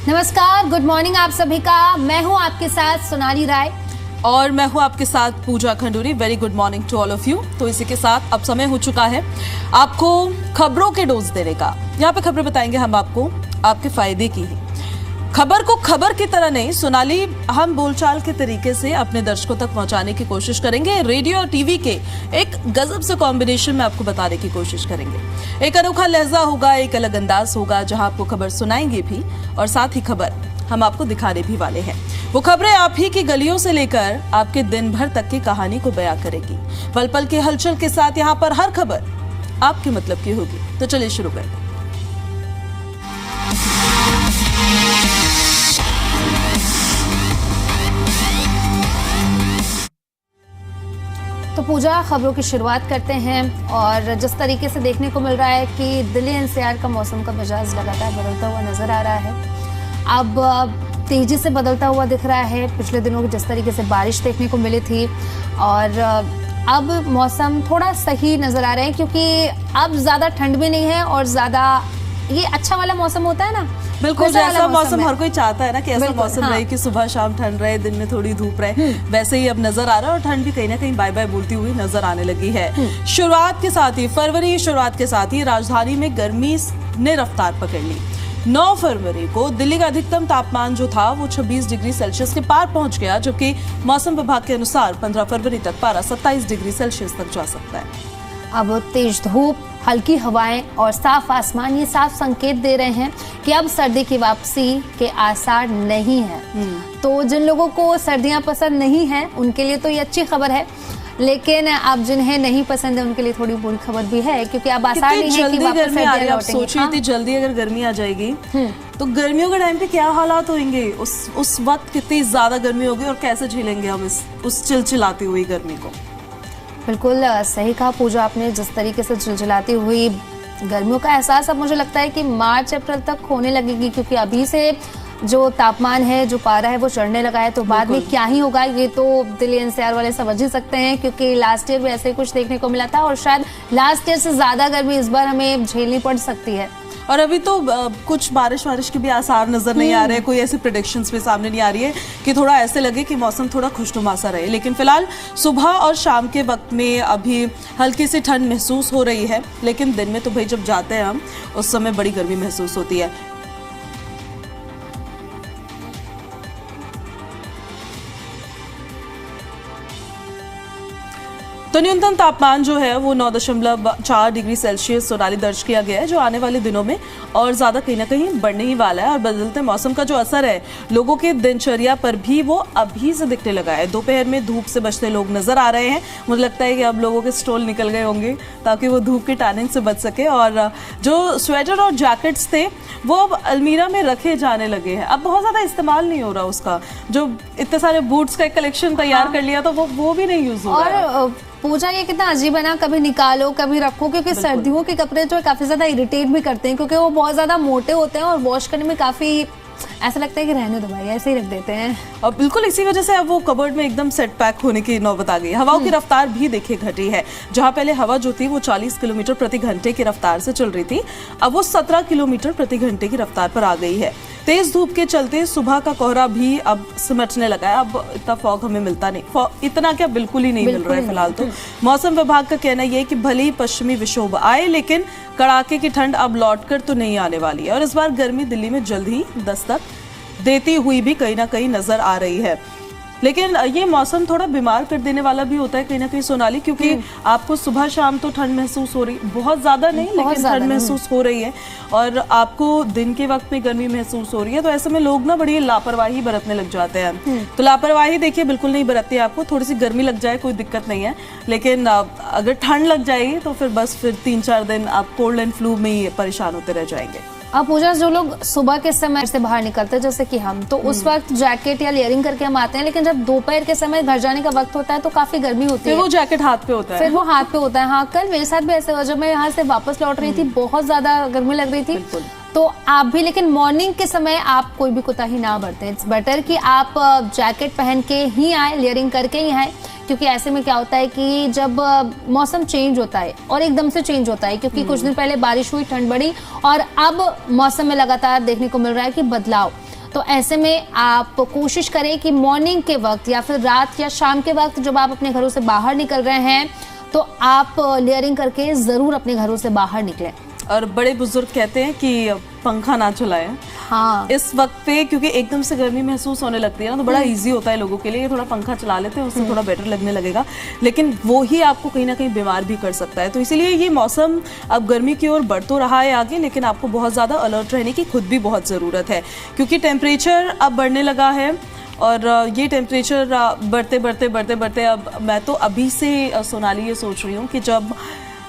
नमस्कार, good morning आप सभी का। मैं हूं आपके साथ सोनाली राय और मैं हूं आपके साथ Pooja Khanduri. Very good morning to all of you. तो इसी के साथ अब समय हो चुका है आपको खबरों के डोज देने का। यहाँ पे खबरें बताएंगे हम आपको आपके फायदे की ही। खबर को खबर की तरह नहीं सोनाली, हम बोलचाल के तरीके से अपने दर्शकों तक पहुंचाने की कोशिश करेंगे। रेडियो और टीवी के एक गजब से कॉम्बिनेशन में आपको बताने की कोशिश करेंगे। एक अनोखा लहजा होगा, एक अलग अंदाज होगा, जहां आपको खबर सुनाएंगे भी और साथ ही खबर हम आपको दिखाने भी वाले हैं। वो खबरें आप ही की गलियों से लेकर आपके दिन भर तक की कहानी को बयां करेगी। पल पल के हलचल के साथ यहाँ पर हर खबर आपके मतलब की होगी। तो चलिए शुरू करते हैं। तो पूजा, खबरों की शुरुआत करते हैं। और जिस तरीके से देखने को मिल रहा है कि दिल्ली एनसीआर का मौसम का मिजाज लगातार बदलता हुआ नजर आ रहा है। अब तेजी से बदलता हुआ दिख रहा है। पिछले दिनों की जिस तरीके से बारिश देखने को मिली थी और अब मौसम थोड़ा सही नजर आ रहा है, क्योंकि अब ज्यादा ठंड भी नहीं है और ज्यादा ये अच्छा वाला मौसम होता है ना। बिल्कुल, जैसा मौसम हर कोई चाहता है ना कि ऐसा मौसम रहे कि सुबह शाम ठंड रहे, दिन में थोड़ी धूप रहे, वैसे ही अब नजर आ रहा है। और ठंड भी कहीं ना कहीं बाय बाय बोलती हुई नजर आने लगी है। शुरुआत के साथ ही फरवरी शुरुआत के साथ ही राजधानी में गर्मी ने रफ्तार पकड़ ली। 9 फरवरी को दिल्ली का अधिकतम तापमान जो था वो 26 डिग्री सेल्सियस के पार पहुंच गया, जबकि मौसम विभाग के अनुसार 15 फरवरी तक पारा 27 डिग्री सेल्सियस तक जा सकता है। अब तेज धूप, हल्की हवाएं और साफ आसमान ये साफ संकेत दे रहे हैं कि अब सर्दी की वापसी के आसार नहीं है। तो जिन लोगों को सर्दियां पसंद नहीं है उनके लिए तो ये अच्छी खबर है, लेकिन अब जिन्हें नहीं पसंद है उनके लिए थोड़ी बुरी खबर भी है, क्योंकि अब आसार नहीं है कि वापस गर्मी आ रही है। आप सोचिए इतनी जल्दी अगर गर्मी आ जाएगी तो गर्मियों के टाइम पे क्या हालात होंगे। उस वक्त कितनी ज्यादा गर्मी होगी और कैसे झेलेंगे हम उस चिलचिलाती हुई गर्मी को। बिल्कुल सही कहा पूजा आपने। जिस तरीके से चिलचिलाती हुई गर्मियों का एहसास अब मुझे लगता है कि मार्च अप्रैल तक होने लगेगी, क्योंकि अभी से जो तापमान है, जो पारा है वो चढ़ने लगा है। तो बाद में क्या ही होगा ये तो दिल्ली एनसीआर वाले समझ ही सकते हैं, क्योंकि लास्ट ईयर भी ऐसे ही कुछ देखने को मिला था और शायद लास्ट ईयर से ज्यादा गर्मी इस बार हमें झेलनी पड़ सकती है। और अभी तो कुछ बारिश के भी आसार नजर नहीं आ रहे हैं। कोई ऐसी प्रेडिक्शंस भी सामने नहीं आ रही है कि थोड़ा ऐसे लगे कि मौसम थोड़ा खुशनुमा सा रहे। लेकिन फिलहाल सुबह और शाम के वक्त में अभी हल्की सी ठंड महसूस हो रही है, लेकिन दिन में तो भाई जब जाते हैं हम उस समय बड़ी गर्मी महसूस होती है। तो न्यूनतम तापमान जो है वो 9.4 डिग्री सेल्सियस सोनाली दर्ज किया गया है, जो आने वाले दिनों में और ज्यादा कहीं ना कहीं बढ़ने ही वाला है। और बदलते मौसम का जो असर है लोगों के दिनचर्या पर भी वो अभी से दिखने लगा है। दोपहर में धूप से बचते लोग नजर आ रहे हैं। मुझे लगता है कि अब लोगों के स्टॉल निकल गए होंगे ताकि वो धूप की टैनिंग से बच सके। और जो स्वेटर और जैकेट्स थे वो अब अलमीरा में रखे जाने लगे हैं। अब बहुत ज्यादा इस्तेमाल नहीं हो रहा उसका। जो इतने सारे बूट्स का एक कलेक्शन तैयार कर लिया तो वो भी नहीं यूज हो रहा है। पूजा ये कितना अजीब है ना, कभी निकालो कभी रखो, क्योंकि सर्दियों के कपड़े जो है काफी ज्यादा इरिटेट भी करते हैं, क्योंकि वो बहुत ज्यादा मोटे होते हैं और वॉश करने में काफी ऐसा लगता है कि रहने दो भाई, ऐसे ही रख देते हैं। और बिल्कुल इसी वजह से अब वो कबर्ड में एकदम सेट पैक होने की नौबत आ गई। हवाओं की रफ्तार भी देखिए घटी है। जहां पहले हवा जो थी वो 40 किलोमीटर प्रति घंटे की रफ्तार से चल रही थी, अब वो 17 किलोमीटर प्रति घंटे की रफ्तार पर आ गई है। तेज धूप के चलते सुबह का कोहरा भी अब सिमटने लगा है। अब इतना फॉग हमें मिलता नहीं, इतना क्या बिल्कुल ही नहीं मिल रहा है फिलहाल। तो मौसम विभाग का कहना यह है कि भले ही पश्चिमी विक्षोभ आए, लेकिन कड़ाके की ठंड अब लौटकर तो नहीं आने वाली है। और इस बार गर्मी दिल्ली में जल्द ही दस्तक देती हुई भी कहीं ना कहीं नजर आ रही है। लेकिन ये मौसम थोड़ा बीमार कर देने वाला भी होता है कहीं ना कहीं सोनाली, क्योंकि आपको सुबह शाम तो ठंड महसूस हो रही, बहुत ज्यादा नहीं लेकिन ठंड महसूस हो रही है, और आपको दिन के वक्त में गर्मी महसूस हो रही है। तो ऐसे में लोग ना बड़ी लापरवाही बरतने लग जाते हैं। तो लापरवाही देखिए बिल्कुल नहीं बरतती। आपको थोड़ी सी गर्मी लग जाए कोई दिक्कत नहीं है, लेकिन अगर ठंड लग जाएगी तो फिर बस फिर 3-4 दिन आप कोल्ड एंड फ्लू में ही परेशान होते रह जाएंगे। अब पूजा, जो लोग सुबह के समय से बाहर निकलते हैं जैसे कि हम, तो उस वक्त जैकेट या लेयरिंग करके हम आते हैं, लेकिन जब दोपहर के समय घर जाने का वक्त होता है तो काफी गर्मी होती है। वो जैकेट हाथ पे होता है, फिर वो हाथ पे होता है। हाँ, कल मेरे साथ भी ऐसे हुआ। जब मैं यहाँ से वापस लौट रही थी बहुत ज्यादा गर्मी लग रही थी। तो आप भी, लेकिन मॉर्निंग के समय आप कोई भी कोताही ना बरतें। इट्स बेटर कि आप जैकेट पहन के ही आए, लेयरिंग करके ही आए, क्योंकि ऐसे में क्या होता है कि जब मौसम चेंज होता है और एकदम से चेंज होता है, क्योंकि कुछ दिन पहले बारिश हुई, ठंड बढ़ी और अब मौसम में लगातार देखने को मिल रहा है कि बदलाव। तो ऐसे में आप कोशिश करें कि मॉर्निंग के वक्त या फिर रात या शाम के वक्त जब आप अपने घरों से बाहर निकल रहे हैं तो आप लेयरिंग करके जरूर अपने घरों से बाहर निकलें। और बड़े बुजुर्ग कहते हैं कि पंखा ना चलाएं। हाँ, इस वक्त पे क्योंकि एकदम से गर्मी महसूस होने लगती है ना, तो बड़ा इजी होता है लोगों के लिए थोड़ा पंखा चला लेते हैं, उससे थोड़ा बेटर लगने लगेगा, लेकिन वो ही आपको कहीं ना कहीं बीमार भी कर सकता है। तो इसीलिए ये मौसम अब गर्मी की ओर बढ़ तो रहा है आगे, लेकिन आपको बहुत ज़्यादा अलर्ट रहने की खुद भी बहुत ज़रूरत है, क्योंकि टेम्परेचर अब बढ़ने लगा है। और ये टेम्परेचर बढ़ते बढ़ते बढ़ते बढ़ते अब मैं तो अभी से सोनाली ये सोच रही हूँ कि जब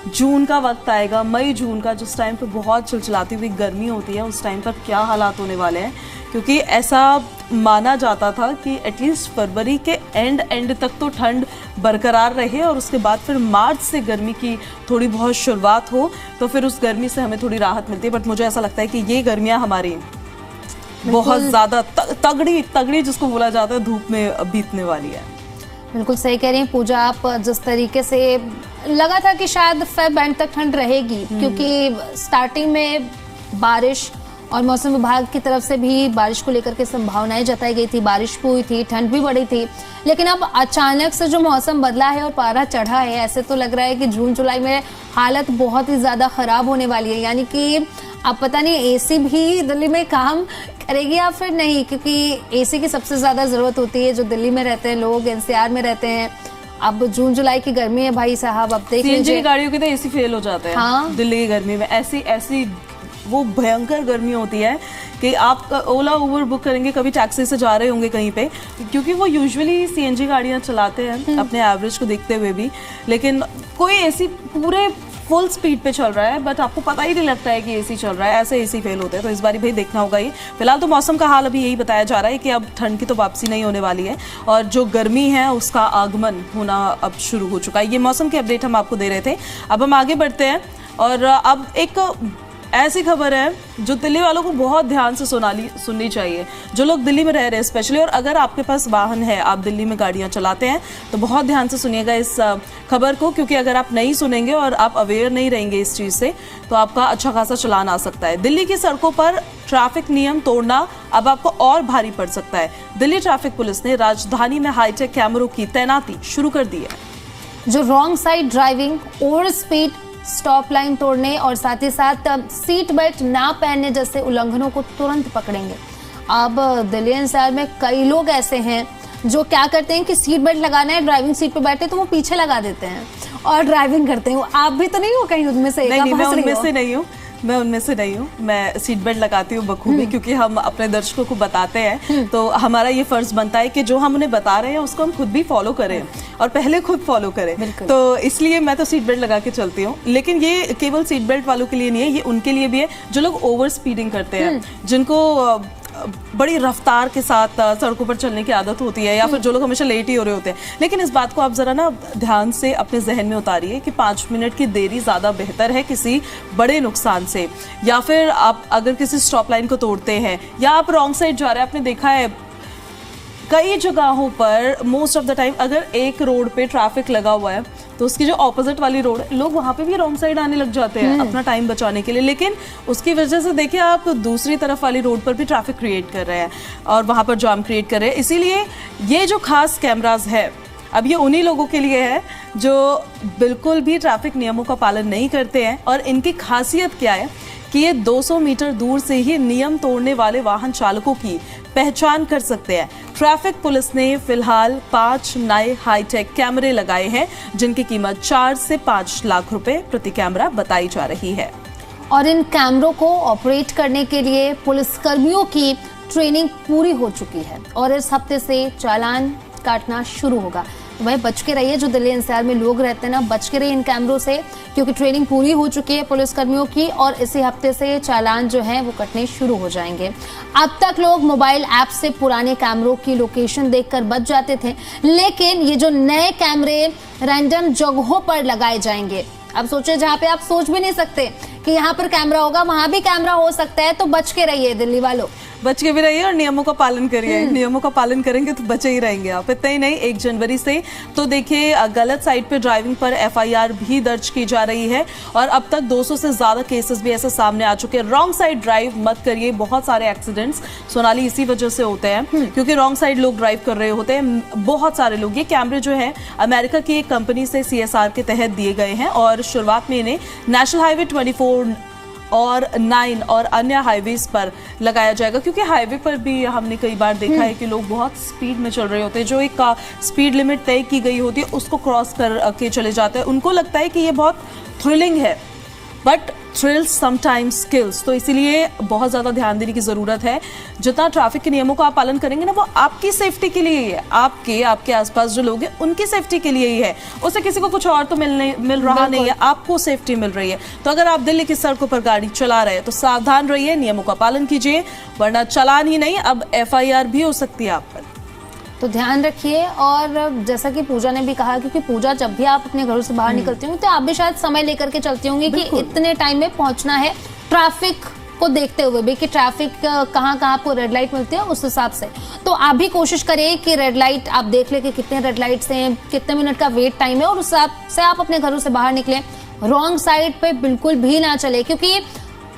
जून का वक्त आएगा, मई जून का, जिस टाइम पे बहुत चिलचिलाती हुई गर्मी होती है, उस टाइम पर क्या हालात होने वाले हैं। क्योंकि ऐसा माना जाता था कि एटलीस्ट फरवरी के एंड तक तो ठंड बरकरार रहे और उसके बाद फिर मार्च से गर्मी की थोड़ी बहुत शुरुआत हो, तो फिर उस गर्मी से हमें थोड़ी राहत मिलती है। बट मुझे ऐसा लगता है कि ये गर्मियाँ हमारी बहुत ज़्यादा तगड़ी जिसको बोला जाता है धूप में बीतने वाली है। बिल्कुल सही कह रही हैं पूजा आप। जिस तरीके से लगा था कि शायद फेब एंड तक ठंड रहेगी, क्योंकि स्टार्टिंग में बारिश और मौसम विभाग की तरफ से भी बारिश को लेकर के संभावनाएं जताई गई थी, बारिश भी हुई थी, ठंड भी बढ़ी थी, लेकिन अब अचानक से जो मौसम बदला है और पारा चढ़ा है, ऐसे तो लग रहा है कि जून जुलाई में हालत बहुत ही ज्यादा खराब होने वाली है। यानी कि अब पता नहीं एसी भी दिल्ली में काम करेगी या फिर नहीं, क्योंकि एसी की सबसे ज्यादा जरूरत होती है जो दिल्ली में रहते हैं लोग, एनसीआर में रहते हैं। अब जून जुलाई की गर्मी है भाई साहब, अब देख लीजिए गाड़ियों के तो एसी फेल हो जाते हैं। हाँ, दिल्ली की गर्मी में ऐसी वो भयंकर गर्मी होती है कि आप ओला उबर बुक करेंगे, कभी टैक्सी से जा रहे होंगे कहीं पे, क्योंकि वो यूजुअली सीएनजी गाड़ियां चलाते हैं अपने एवरेज को देखते हुए भी, लेकिन कोई एसी पूरे फुल स्पीड पे चल रहा है बट आपको पता ही नहीं लगता है कि एसी चल रहा है, ऐसे एसी फेल होते हैं। तो इस बार भाई देखना होगा ही। फिलहाल तो मौसम का हाल अभी यही बताया जा रहा है कि अब ठंड की तो वापसी नहीं होने वाली है और जो गर्मी है उसका आगमन होना अब शुरू हो चुका है। ये मौसम के अपडेट हम आपको दे रहे थे। अब हम आगे बढ़ते हैं और अब एक ऐसी खबर है जो दिल्ली वालों को बहुत ध्यान से सुननी चाहिए, जो लोग दिल्ली में रह रहे हैं स्पेशली, और अगर आपके पास वाहन है, आप दिल्ली में गाड़ियां चलाते हैं, तो बहुत ध्यान से सुनिएगा इस खबर को, क्योंकि अगर आप नहीं सुनेंगे और आप अवेयर नहीं रहेंगे इस चीज़ से तो आपका अच्छा खासा चलान आ सकता है। दिल्ली की सड़कों पर ट्रैफिक नियम तोड़ना अब आपको और भारी पड़ सकता है। दिल्ली ट्रैफिक पुलिस ने राजधानी में हाईटेक कैमरों की तैनाती शुरू कर दी है, जो wrong side driving, over speed, stop line तोड़ने और साथ ही साथ सीट बेल्ट ना पहनने जैसे उल्लंघनों को तुरंत पकड़ेंगे। अब दिल्ली एनसीआर में कई लोग ऐसे हैं जो क्या करते हैं कि सीट बेल्ट लगाना है, ड्राइविंग सीट पे बैठे तो वो पीछे लगा देते हैं और ड्राइविंग करते हैं। आप भी तो नहीं हो कहीं उनमें से? नहीं, मैं उनमें से नहीं हूँ। मैं सीट बेल्ट लगाती हूँ बखूबी, क्योंकि हम अपने दर्शकों को बताते हैं तो हमारा ये फर्ज बनता है कि जो हम उन्हें बता रहे हैं उसको हम खुद भी फॉलो करें और पहले खुद फॉलो करें। तो इसलिए मैं तो सीट बेल्ट लगा के चलती हूँ। लेकिन ये केवल सीट बेल्ट वालों के लिए नहीं है, ये उनके लिए भी है जो लोग ओवर स्पीडिंग करते हैं, जिनको बड़ी रफ्तार के साथ सड़कों पर चलने की आदत होती है, या फिर जो लोग हमेशा लेट ही हो रहे होते हैं। लेकिन इस बात को आप जरा ना ध्यान से अपने जहन में उतारिए कि 5 मिनट की देरी ज़्यादा बेहतर है किसी बड़े नुकसान से। या फिर आप अगर किसी स्टॉप लाइन को तोड़ते हैं या आप रॉन्ग साइड जा रहे हैं, आपने देखा है कई जगहों पर मोस्ट ऑफ द टाइम अगर एक रोड पे ट्रैफिक लगा हुआ है तो उसकी जो ऑपोजिट वाली रोड है, लोग वहां पे भी रॉन्ग साइड आने लग जाते हैं अपना टाइम बचाने के लिए। लेकिन उसकी वजह से देखिए आप दूसरी तरफ वाली रोड पर भी ट्रैफिक क्रिएट कर रहे हैं और वहां पर जाम क्रिएट कर रहे हैं। इसीलिए ये जो खास कैमरास है अब ये उन्हीं लोगों के लिए है जो बिल्कुल भी ट्रैफिक नियमों का पालन नहीं करते हैं। और इनकी खासियत क्या है कि ये 200 मीटर दूर से ही नियम तोड़ने वाले वाहन चालकों की पहचान कर सकते हैं। ट्रैफिक पुलिस ने फिलहाल 5 नए हाईटेक कैमरे लगाए हैं, जिनकी कीमत 4 से 5 लाख रुपए प्रति कैमरा बताई जा रही है। और इन कैमरों को ऑपरेट करने के लिए पुलिसकर्मियों की ट्रेनिंग पूरी हो चुकी है और इस हफ्ते से चालान काटना शुरू होगा। तो भाई बच के रहिए, जो दिल्ली एनसीआर में लोग रहते हैं ना, बच के रहिए इन कैमरों से, क्योंकि ट्रेनिंग पूरी हो चुकी है पुलिसकर्मियों की और इसी हफ्ते से चालान जो है वो कटने शुरू हो जाएंगे। अब तक लोग मोबाइल ऐप से पुराने कैमरों की लोकेशन देखकर बच जाते थे, लेकिन ये जो नए कैमरे रैंडम जगहों पर लगाए जाएंगे। अब सोचे जहाँ पे आप सोच भी नहीं सकते कि यहाँ पर कैमरा होगा, वहां भी कैमरा हो सकता है, तो बच के रहिए दिल्ली वालों, बच के भी रहिए और नियमों का पालन करिए। नियमों का पालन करेंगे तो बचे ही रहेंगे आप। इतना ही नहीं, 1 जनवरी से तो देखिए गलत साइड पे ड्राइविंग पर FIR भी दर्ज की जा रही है और अब तक 200 से ज्यादा केसेस भी ऐसे सामने आ चुके हैं। रॉन्ग साइड ड्राइव मत करिए। बहुत सारे एक्सीडेंट्स सोनाली इसी वजह से होते हैं क्योंकि रॉन्ग साइड लोग ड्राइव कर रहे होते हैं। बहुत सारे लोग, ये कैमरे जो है अमेरिका की एक कंपनी से CSR के तहत दिए गए हैं और शुरुआत में इन्हें नेशनल हाईवे 24 और 9 और अन्य हाईवेज पर लगाया जाएगा क्योंकि हाईवे पर भी हमने कई बार देखा है कि लोग बहुत स्पीड में चल रहे होते हैं। जो एक स्पीड लिमिट तय की गई होती है उसको क्रॉस कर के चले जाते हैं। उनको लगता है कि ये बहुत थ्रिलिंग है, बट थ्रिल्स समटाइम्स किल्स। तो इसीलिए बहुत ज़्यादा ध्यान देने की ज़रूरत है। जितना ट्रैफिक के नियमों का आप पालन करेंगे ना, वो आपकी सेफ्टी के लिए ही है, आपके आसपास जो लोग हैं उनकी सेफ्टी के लिए ही है। उससे किसी को कुछ और तो मिल रहा नहीं है, आपको सेफ्टी मिल रही है। तो अगर आप दिल्ली की सड़कों पर गाड़ी चला रहे हैं तो सावधान रहिए, नियमों का पालन कीजिए, वरना चालान ही नहीं अब FIR भी हो सकती है आप पर। तो ध्यान रखिए। और जैसा कि पूजा ने भी कहा, क्योंकि पूजा जब भी आप अपने घरों से बाहर निकलती होंगी तो आप भी शायद समय लेकर के चलती होंगी कि इतने टाइम में पहुंचना है, ट्रैफिक को देखते हुए भी कि ट्रैफिक कहाँ आपको रेड लाइट मिलती है उस हिसाब से। तो आप भी कोशिश करिए कि रेड लाइट आप देख ले कि कितने रेड लाइट्स हैं, कितने मिनट का वेट टाइम है और उस हिसाब से आप अपने घरों से बाहर निकलें। रॉन्ग साइड पे बिल्कुल भी ना चले क्योंकि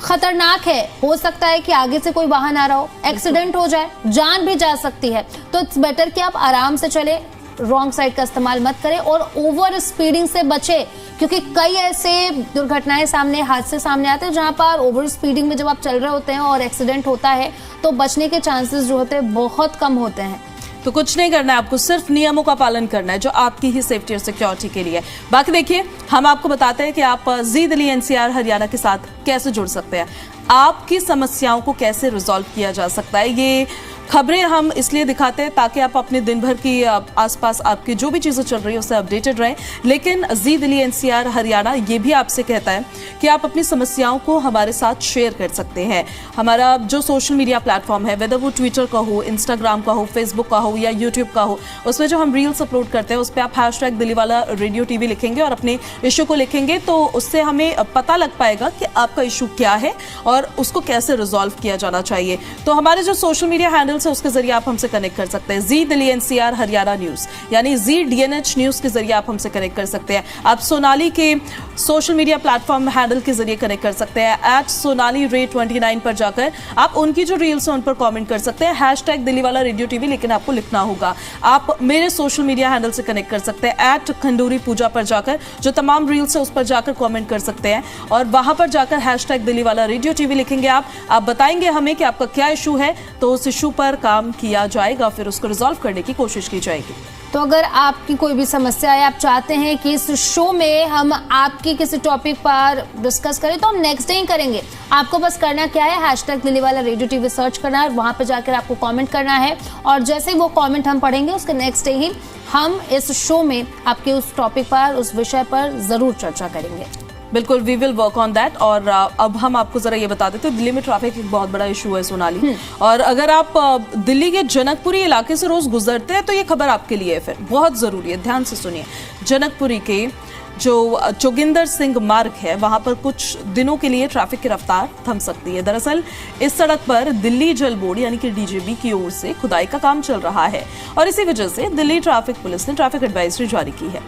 खतरनाक है, हो सकता है कि आगे से कोई वाहन आ रहा हो, एक्सीडेंट हो जाए, जान भी जा सकती है। तो इट्स बेटर कि आप आराम से चले, रॉन्ग साइड का इस्तेमाल मत करें और ओवर स्पीडिंग से बचे क्योंकि कई ऐसे दुर्घटनाएं सामने, हादसे सामने आते हैं जहां पर ओवर स्पीडिंग में जब आप चल रहे होते हैं और एक्सीडेंट होता है तो बचने के चांसेस जो होते हैं बहुत कम होते हैं। तो कुछ नहीं करना है आपको, सिर्फ नियमों का पालन करना है जो आपकी ही सेफ्टी और सिक्योरिटी के लिए है। बाकी देखिए, हम आपको बताते हैं कि आप जी दिल्ली NCR हरियाणा के साथ कैसे जुड़ सकते हैं, आपकी समस्याओं को कैसे रिजॉल्व किया जा सकता है। ये खबरें हम इसलिए दिखाते हैं ताकि आप अपने दिन भर की आसपास आपकी जो भी चीज़ें चल रही है उससे अपडेटेड रहें। लेकिन जी दिल्ली NCR हरियाणा ये भी आपसे कहता है कि आप अपनी समस्याओं को हमारे साथ शेयर कर सकते हैं। हमारा जो सोशल मीडिया प्लेटफॉर्म है, वेदर वो ट्विटर का हो, इंस्टाग्राम का हो, फेसबुक का हो या यूट्यूब का हो, उसमें जो हम रील्स अपलोड करते हैं उस पर आप #दिल्लीवाला-रेडियो-TV लिखेंगे और अपने इशू को लिखेंगे तो उससे हमें पता लग पाएगा कि आपका इशू क्या है और उसको कैसे रिजॉल्व किया जाना चाहिए। तो हमारे जो सोशल मीडिया हैंडल से उसके जरिए आप हमसे कनेक्ट कर सकते हैं। जी दिल्ली NCR हरियाणा न्यूज यानी ZDNH न्यूज के जरिए आप हमसे कनेक्ट कर सकते हैं। आप सोनाली के सोशल मीडिया प्लेटफॉर्म हैंडल के जरिए कनेक्ट कर सकते हैं। @SonaliRay29 पर जाकर आप उनकी जो रील्स हैं उन पर कमेंट कर सकते हैं। #दिल्लीवाला-रेडियो-TV लेकिन आपको लिखना होगा। आप मेरे सोशल मीडिया हैंडल से कनेक्ट कर सकते हैं। @खंडूरी-पूजा पर जाकर जो तमाम रील्स है उस पर जाकर कमेंट कर सकते हैं और वहां पर जाकर #दिल्लीवाला-रेडियो-TV लिखेंगे। आप बताएंगे हमें कि आपका क्या इशू है तो उस इशू पर काम किया जाएगा, फिर उसको रिजॉल्व करने की कोशिश की जाएगी। तो अगर आपकी कोई भी समस्या है, आप चाहते हैं कि इस शो में हम आपकी किसी टॉपिक पर डिस्कस करें तो हम नेक्स्ट डे ही करेंगे। आपको बस करना क्या है, #दिल्लीवाला-रेडियो-TV सर्च करना है, वहां पर जाकर आपको कमेंट करना है और जैसे ही वो कमेंट हम पढ़ेंगे उसके नेक्स्ट डे ही हम इस शो में आपके उस टॉपिक पर, उस विषय पर जरूर चर्चा करेंगे। बिल्कुल, we will work on that. और अब हम आपको जरा ये बता देते हैं, दिल्ली में ट्रैफिक एक बहुत बड़ा इशू है सोनाली, और अगर आप दिल्ली के जनकपुरी इलाके से रोज गुजरते हैं तो ये खबर आपके लिए है, फिर बहुत जरूरी है, ध्यान से सुनिए। जनकपुरी के जो जोगिंदर सिंह मार्ग है वहां पर कुछ दिनों के लिए ट्रैफिक की रफ्तार थम सकती है। दरअसल इस सड़क पर दिल्ली जल बोर्ड यानी कि DJB की ओर से खुदाई का काम चल रहा है और इसी वजह से दिल्ली ट्रैफिक पुलिस ने ट्रैफिक एडवाइजरी जारी की है।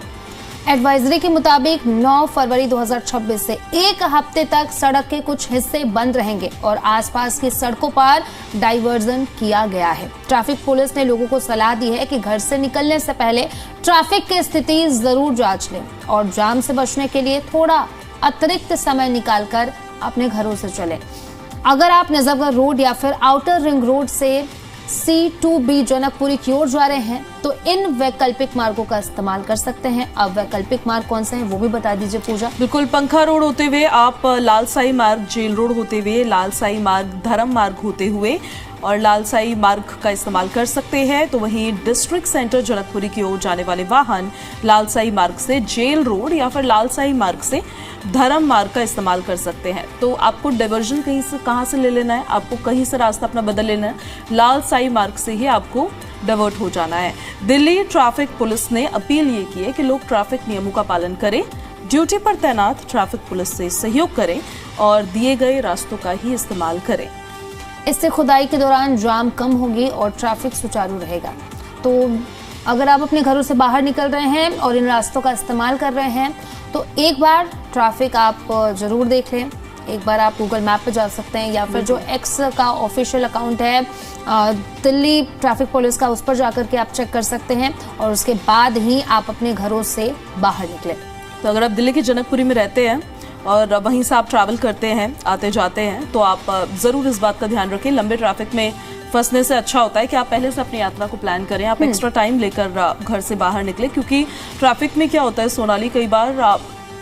एडवाइजरी के मुताबिक 9 फरवरी 2026 से 1 हफ्ते तक सड़क के कुछ हिस्से बंद रहेंगे और आसपास की सड़कों पर डाइवर्जन किया गया है। ट्रैफिक पुलिस ने लोगों को सलाह दी है कि घर से निकलने से पहले ट्रैफिक की स्थिति जरूर जांच लें और जाम से बचने के लिए थोड़ा अतिरिक्त समय निकालकर अपने घरों से चलें। अगर आप नजफगढ़ रोड या फिर आउटर रिंग रोड से C2B जनकपुरी की ओर जा रहे हैं तो इन वैकल्पिक मार्गों का इस्तेमाल कर सकते हैं। अब वैकल्पिक मार्ग कौन से हैं वो भी बता दीजिए पूजा। बिल्कुल, पंखा रोड होते हुए आप लालसाई मार्ग, जेल रोड होते हुए लालसाई मार्ग, धर्म मार्ग होते हुए और लालसाई मार्ग का इस्तेमाल कर सकते हैं। तो वहीं डिस्ट्रिक्ट सेंटर जनकपुरी की ओर जाने वाले वाहन लालसाई मार्ग से जेल रोड या फिर लालसाई मार्ग से धर्म मार्ग का इस्तेमाल कर सकते हैं। तो आपको डाइवर्जन कहाँ से ले लेना है, आपको कहीं से रास्ता अपना बदल लेना है, लालसाई मार्ग से ही आपको डाइवर्ट हो जाना है। दिल्ली ट्रैफिक पुलिस ने अपील ये की है कि लोग ट्रैफिक नियमों का पालन करें, ड्यूटी पर तैनात ट्रैफिक पुलिस से सहयोग करें और दिए गए रास्तों का ही इस्तेमाल करें। इससे खुदाई के दौरान जाम कम होगी और ट्रैफिक सुचारू रहेगा। तो अगर आप अपने घरों से बाहर निकल रहे हैं और इन रास्तों का इस्तेमाल कर रहे हैं तो एक बार ट्रैफिक आप जरूर देख लें। एक बार आप गूगल मैप पे जा सकते हैं या फिर जो एक्स का ऑफिशियल अकाउंट है दिल्ली ट्रैफिक पुलिस का, उस पर जाकर के आप चेक कर सकते हैं और उसके बाद ही आप अपने घरों से बाहर निकलें। तो अगर आप दिल्ली के जनकपुरी में रहते हैं और वहीं से आप ट्रैवल करते हैं, आते जाते हैं, तो आप ज़रूर इस बात का ध्यान रखें, लंबे ट्रैफिक में फंसने से अच्छा होता है कि आप पहले से अपनी यात्रा को प्लान करें, आप एक्स्ट्रा टाइम लेकर घर से बाहर निकलें। क्योंकि ट्रैफिक में क्या होता है सोनाली, कई बार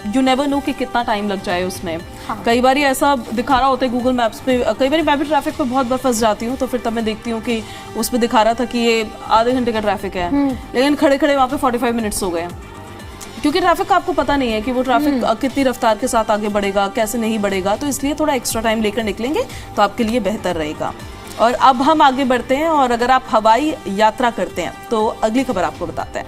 यू नेवर नो कि कितना टाइम लग जाए उसमें। हाँ। कई बार ऐसा दिखा रहा होता है गूगल मैप्स पे, कई बार मैं भी ट्रैफिक पे बहुत बार फंस जाती हूँ, तो फिर तब मैं देखती हूँ कि उस पर दिखा रहा था कि ये आधे घंटे का ट्रैफिक है, लेकिन खड़े खड़े वहाँ पे 45 मिनट्स हो गए। क्योंकि ट्रैफिक का आपको पता नहीं है कि वो ट्रैफिक कितनी रफ्तार के साथ आगे बढ़ेगा, कैसे नहीं बढ़ेगा, तो इसलिए थोड़ा एक्स्ट्रा टाइम लेकर निकलेंगे तो आपके लिए बेहतर रहेगा। और अब हम आगे बढ़ते हैं और अगर आप हवाई यात्रा करते हैं तो अगली खबर आपको बताते हैं।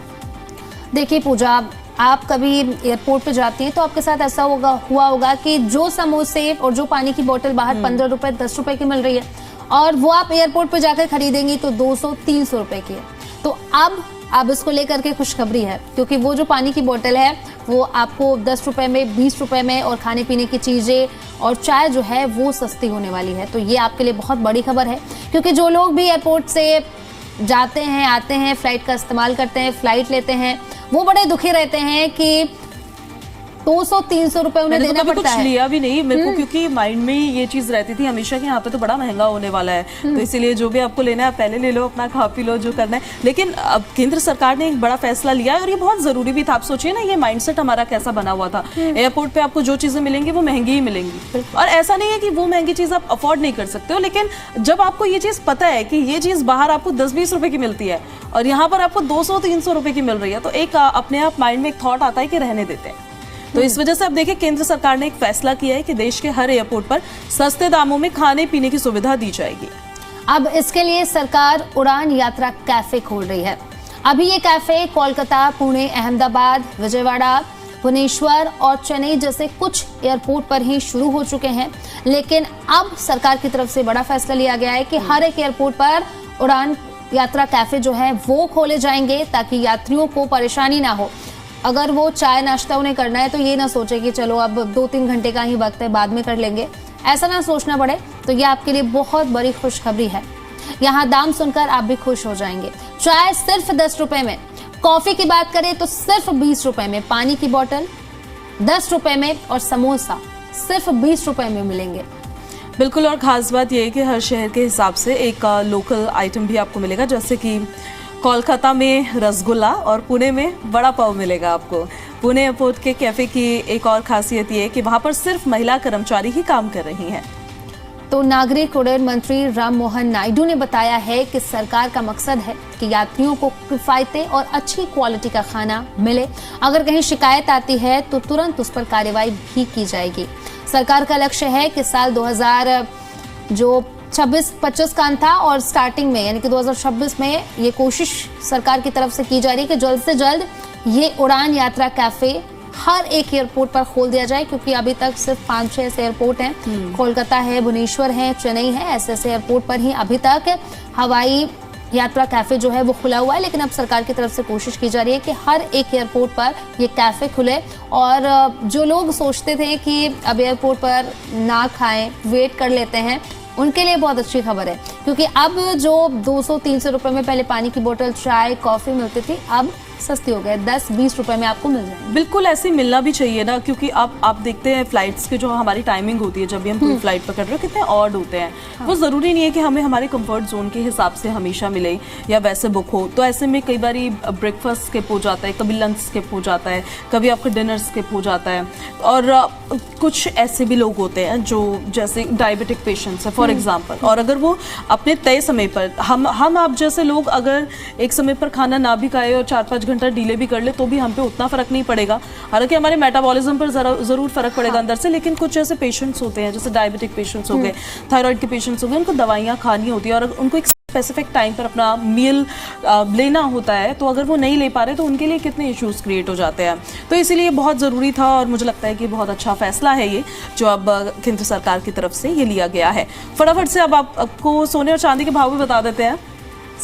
देखिए पूजा, आप कभी एयरपोर्ट पे जाती हैं तो आपके साथ ऐसा हुआ होगा कि जो समोसे और जो पानी की बोतल बाहर 15 रुपए 10 रुपए की मिल रही है और वो आप एयरपोर्ट पे जाकर खरीदेंगी तो 200-300 रुपए की है। तो अब इसको लेकर के खुशखबरी है, क्योंकि वो जो पानी की बोतल है वो आपको 10 रुपए में, 20 रुपए में और खाने पीने की चीजें और चाय जो है वो सस्ती होने वाली है। तो ये आपके लिए बहुत बड़ी खबर है, क्योंकि जो लोग भी एयरपोर्ट से जाते हैं, आते हैं, फ्लाइट का इस्तेमाल करते हैं, फ्लाइट लेते हैं, वो बड़े दुखी रहते हैं कि 200-300 रुपए उन्हें देना पड़ता है। लिया भी नहीं मेरे को, क्योंकि माइंड में ये चीज रहती थी हमेशा कि यहाँ पे तो बड़ा महंगा होने वाला है, तो इसीलिए जो भी आपको लेना है आप पहले ले लो, अपना खा पी लो जो करना है। लेकिन अब केंद्र सरकार ने एक बड़ा फैसला लिया है और ये बहुत जरूरी भी था। आप सोचिए ना, ये माइंडसेट हमारा कैसा बना हुआ था, एयरपोर्ट पे आपको जो चीजें मिलेंगी वो महंगी ही मिलेंगी। और ऐसा नहीं है कि वो महंगी चीज आप अफोर्ड नहीं कर सकते हो, लेकिन जब आपको ये चीज पता है कि ये चीज बाहर आपको 10-20 रुपए की मिलती है और यहाँ पर आपको 200-300 रुपए की मिल रही है, तो एक अपने आप माइंड में एक थॉट आता है कि रहने देते हैं। तो इस वजह से अब देखिए केंद्र सरकार ने एक फैसला किया है कि देश के हर एयरपोर्ट पर सस्ते दामों में खाने पीने की सुविधा दी जाएगी। अब इसके लिए सरकार उड़ान यात्रा कैफे खोल रही है। अभी ये कैफे कोलकाता, पुणे, अहमदाबाद, विजयवाड़ा, भुवनेश्वर और चेन्नई जैसे कुछ एयरपोर्ट पर ही शुरू हो चुके हैं, लेकिन अब सरकार की तरफ से बड़ा फैसला लिया गया है कि हर एक एयरपोर्ट पर उड़ान यात्रा कैफे जो है वो खोले जाएंगे, ताकि यात्रियों को परेशानी ना हो। अगर वो चाय नाश्ता उन्हें करना है तो ये ना सोचे कि चलो अब 2-3 घंटे का ही वक्त है, बाद में कर लेंगे, ऐसा ना सोचना पड़े। तो ये आपके लिए बहुत बड़ी खुशखबरी है। यहाँ दाम सुनकर आप भी खुश हो जाएंगे। चाय सिर्फ 10 रुपए में, कॉफी की बात करें तो सिर्फ 20 रुपए में, पानी की बोतल 10 रुपए में और समोसा सिर्फ 20 रुपए में मिलेंगे। बिल्कुल, और खास बात यह है कि हर शहर के हिसाब से एक लोकल आइटम भी आपको मिलेगा, जैसे कि कोलकाता में रसगुल्ला और पुणे में वड़ा पाव मिलेगा आपको। पुणे एयरपोर्ट के कैफे की एक और खासियत ये है कि वहां पर सिर्फ महिला कर्मचारी ही काम कर रही हैं। तो नागरिक उड्डयन मंत्री राम मोहन नायडू ने बताया है कि सरकार का मकसद है कि यात्रियों को किफायती और अच्छी क्वालिटी का खाना मिले। अगर कहीं शिकायत आती है तो तुरंत उस पर कार्रवाई भी की जाएगी। सरकार का लक्ष्य है कि साल 2026-25 का अंत था और स्टार्टिंग में यानी कि 2026 में ये कोशिश सरकार की तरफ से की जा रही है कि जल्द से जल्द ये उड़ान यात्रा कैफे हर एक एयरपोर्ट पर खोल दिया जाए, क्योंकि अभी तक सिर्फ 5-6 ऐसे एयरपोर्ट हैं, कोलकाता है, भुवनेश्वर है, चेन्नई है, ऐसे एयरपोर्ट पर ही अभी तक हवाई यात्रा कैफे जो है वो खुला हुआ है। लेकिन अब सरकार की तरफ से कोशिश की जा रही है कि हर एक एयरपोर्ट पर ये कैफे खुले। और जो लोग सोचते थे कि अब एयरपोर्ट पर ना खाएं, वेट कर लेते हैं, उनके लिए बहुत अच्छी खबर है, क्योंकि अब जो 200-300 रुपए में पहले पानी की बोतल, चाय, कॉफी मिलती थी, अब सस्ती हो गए, 10-20 रुपए में आपको मिल जाएगी। बिल्कुल ऐसे मिलना भी चाहिए ना, क्योंकि आप देखते हैं फ्लाइट्स की जो हमारी टाइमिंग होती है, जब भी हम कोई फ्लाइट पकड़ रहे हो कितने ऑड होते हैं। हाँ। वो जरूरी नहीं है कि हमें हमारे कंफर्ट जोन के हिसाब से हमेशा मिले या वैसे बुक हो। तो ऐसे में कई बार ब्रेकफास्ट स्किप हो जाता है, कभी लंच स्किप हो जाता है, कभी आपका डिनर स्किप हो जाता है। और कुछ ऐसे भी लोग होते हैं जो जैसे डायबिटिक पेशेंट्स है फॉर एग्जाम्पल, और अगर वो अपने तय समय पर हम आप जैसे लोग अगर एक समय पर खाना ना भी खाए और 4-5 घंटा डिले भी कर ले तो भी हम पे उतना फर्क नहीं पड़ेगा। हालांकि हमारे मेटाबॉलिज्म पर जरूर फर्क पड़ेगा अंदर से, लेकिन कुछ ऐसे पेशेंट्स होते हैं जैसे डायबिटिक पेशेंट्स हो गए, थायराइड के पेशेंट्स हो गए, उनको दवाइयाँ खानी होती है और उनको एक स्पेसिफिक टाइम पर अपना मील लेना होता है, तो अगर वो नहीं ले पा रहे तो उनके लिए कितने इश्यूज क्रिएट हो जाते हैं। तो इसीलिए बहुत ज़रूरी था और मुझे लगता है कि बहुत अच्छा फैसला है ये जो अब केंद्र सरकार की तरफ से ये लिया गया है। फटाफट से अब आपको सोने और चांदी के भाव भी बता देते हैं।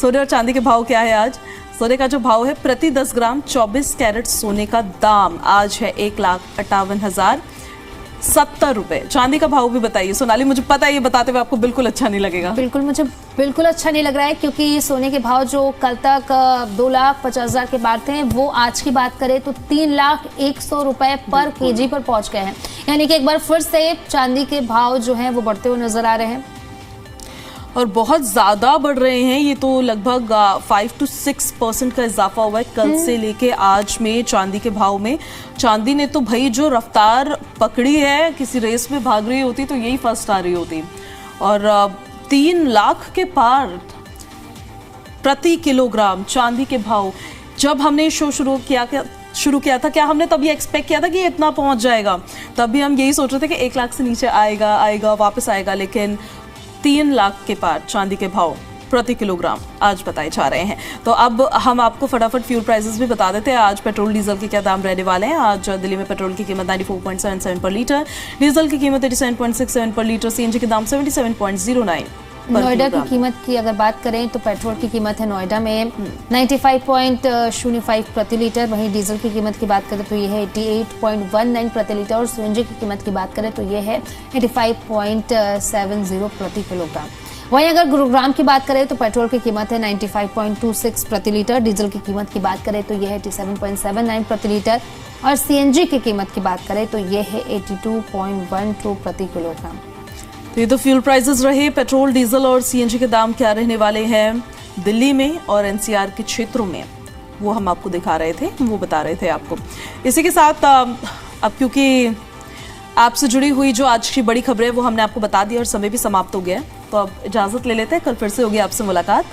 सोने और चांदी के भाव क्या है आज? सोने का जो भाव है प्रति 10 ग्राम 24 कैरेट सोने का दाम आज है 1,58,070 रुपए। चांदी का भाव भी बताइए सोनाली, मुझे पता है ये बताते हुए आपको बिल्कुल अच्छा नहीं लगेगा। बिल्कुल, मुझे बिल्कुल अच्छा नहीं लग रहा है क्योंकि सोने के भाव जो कल तक 2,50,000 के बाद थे वो आज की बात करें तो 3,01,000 रुपए पर केजी पर पहुंच गए हैं। यानी कि एक बार फिर से चांदी के भाव जो हैं वो बढ़ते हुए नजर आ रहे हैं और बहुत ज़्यादा बढ़ रहे हैं। ये तो लगभग 5 to 6% का इजाफा हुआ है कल से लेके आज में चांदी के भाव में। चांदी ने तो भाई जो रफ्तार पकड़ी है, किसी रेस में भाग रही होती तो यही फर्स्ट आ रही होती। और 3 लाख के पार प्रति किलोग्राम चांदी के भाव। जब हमने शो शुरू किया था, क्या हमने तब ये एक्सपेक्ट किया था कि ये इतना पहुंच जाएगा? तब भी हम यही सोच रहे थे कि 1 लाख से नीचे आएगा वापस आएगा, लेकिन 3 लाख के पार चांदी के भाव प्रति किलोग्राम आज बताए जा रहे हैं। तो अब हम आपको फटाफट फ्यूल प्राइसेस भी बता देते हैं। आज पेट्रोल डीजल के क्या दाम रहने वाले हैं। आज दिल्ली में पेट्रोल की कीमत 94.77 पर लीटर, डीजल की कीमत 87.67 पर लीटर, सीएनजी के दाम 77.09। नोएडा की कीमत की अगर बात करें तो पेट्रोल की कीमत है नोएडा में 95.05 प्रति लीटर। वहीं डीजल की कीमत की बात करें तो ये है 88.19 प्रति लीटर और सीएनजी की कीमत की बात करें तो ये है 85.70 प्रति किलोग्राम। वहीं अगर गुरुग्राम की बात करें तो पेट्रोल की कीमत है 95.26 प्रति लीटर, डीजल की कीमत की बात करें तो ये है 87.79 प्रति लीटर और सीएनजी की कीमत की बात करें तो ये है 82.12 प्रति किलोग्राम। तो ये तो फ्यूल प्राइसेस रहे। पेट्रोल, डीजल और सीएनजी के दाम क्या रहने वाले हैं दिल्ली में और एनसीआर के क्षेत्रों में, वो हम आपको दिखा रहे थे, वो बता रहे थे आपको। इसी के साथ अब क्योंकि आपसे जुड़ी हुई जो आज की बड़ी खबरें वो हमने आपको बता दी और समय भी समाप्त हो गया है, तो अब इजाजत ले लेते हैं। कल फिर से होगी आपसे मुलाकात।